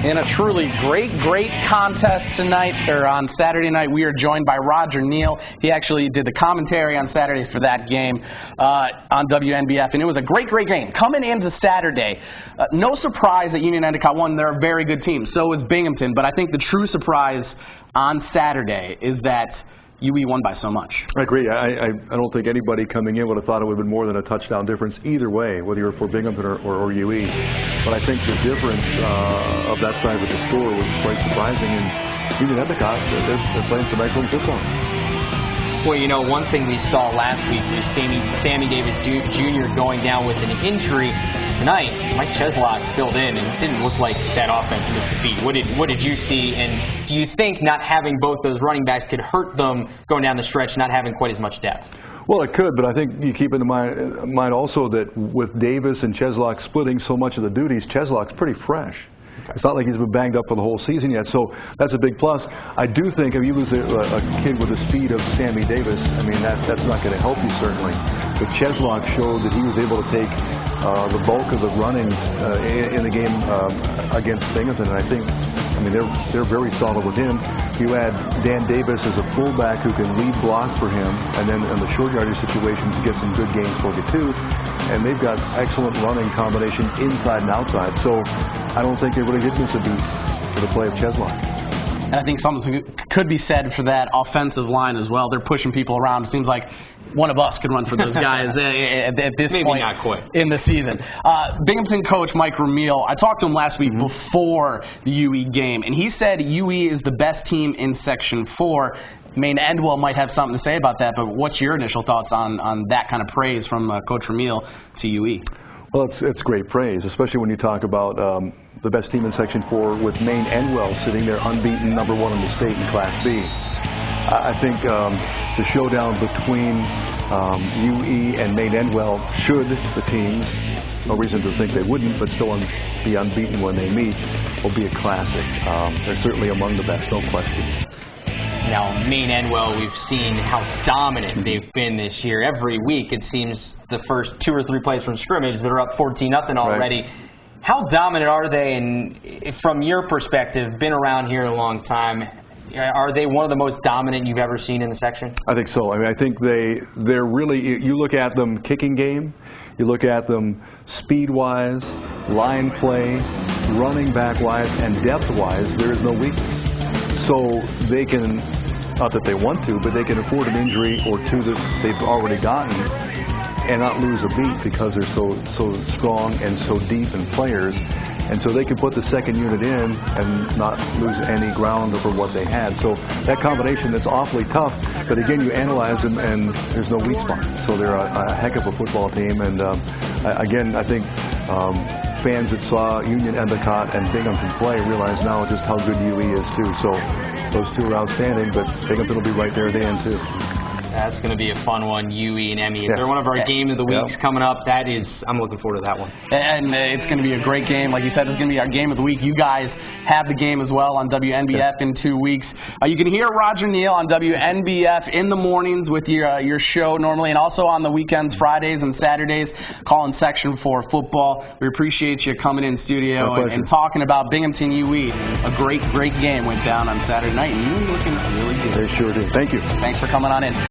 In a truly great contest tonight, or on Saturday night, we are joined by Neel. He actually did the commentary on Saturday for that game on WNBF, and it was a great game. Coming into Saturday, no surprise that Union Endicott won. They're a very good team. So is Binghamton, but I think the true surprise on Saturday is that UE won by so much. I agree. I don't think anybody coming in would have thought it would have been more than a touchdown difference either way, whether you're for Binghamton or UE. But I think the difference of that side of the score was quite surprising. And Union Endicott, they're playing some excellent football. Well, you know, one thing we saw last week was Sammy Davis Jr. going down with an injury. Tonight, Mike Cheslock filled in, and it didn't look like that offense missed a beat. What did you see, and do you think not having both those running backs could hurt them going down the stretch, not having quite as much depth? Well, it could, but I think you keep in mind also that with Davis and Cheslock splitting so much of the duties, Cheslock's pretty fresh. It's not like he's been banged up for the whole season yet, so that's a big plus. I do think if you lose a kid with the speed of Sammy Davis, I mean, that's not going to help you, certainly. But Cheslock showed that he was able to take the bulk of the running in the game against Binghamton, and I mean, they're very solid with him. You add Dan Davis as a fullback who can lead block for him, and then in the short yardage situations, get some good gains for you too. And they've got excellent running combination inside and outside, so I don't think they really did miss a beat for the play of Cheslock. And I think something could be said for that offensive line as well. They're pushing people around. It seems like one of us could run for those guys at this Maybe point not quite. in the season. Binghamton coach Mike Ramil, I talked to him last week before the UE game, and he said UE is the best team in Section 4. Maine Endwell might have something to say about that, but what's your initial thoughts on that kind of praise from Coach Ramil to UE? Well, it's great praise, especially when you talk about the best team in Section 4 with Maine Endwell sitting there unbeaten, #1 in the state in Class B. I think the showdown between UE and Maine Endwell, should the teams, no reason to think they wouldn't, but still be unbeaten when they meet, will be a classic. They're certainly among the best, no question. Now, Maine Endwell, we've seen how dominant they've been this year. Every week, it seems the first 2 or 3 plays from scrimmage, they're up 14-0 already. Right. How dominant are they? And from your perspective, been around here a long time, are they one of the most dominant you've ever seen in the section? I think so. I mean, I think they're really, you look at them kicking game, you look at them speed-wise, line play, running back-wise, and depth-wise, there is no weakness. So they can, not that they want to, but they can afford an injury or two that they've already gotten and not lose a beat because they're so strong and so deep in players. And so they can put the second unit in and not lose any ground over what they had. So that combination, that's awfully tough. But again, you analyze them and there's no weak spot. So they're a heck of a football team. And again, I think fans that saw Union Endicott and Binghamton play realize now just how good UE is too. So those two are outstanding, but Binghamton will be right there at the end too. That's going to be a fun one, UE and Emmy. They're one of our game of the weeks coming up. I'm looking forward to that one. And it's going to be a great game. Like you said, it's going to be our game of the week. You guys have the game as well on WNBF in 2 weeks. You can hear Neel on WNBF in the mornings with your show normally, and also on the weekends, Fridays and Saturdays, calling Section 4 football. We appreciate you coming in studio and talking about Binghamton UE. A great game went down on Saturday night, and UE looking really good. They sure did. Thank you. Thanks for coming on in.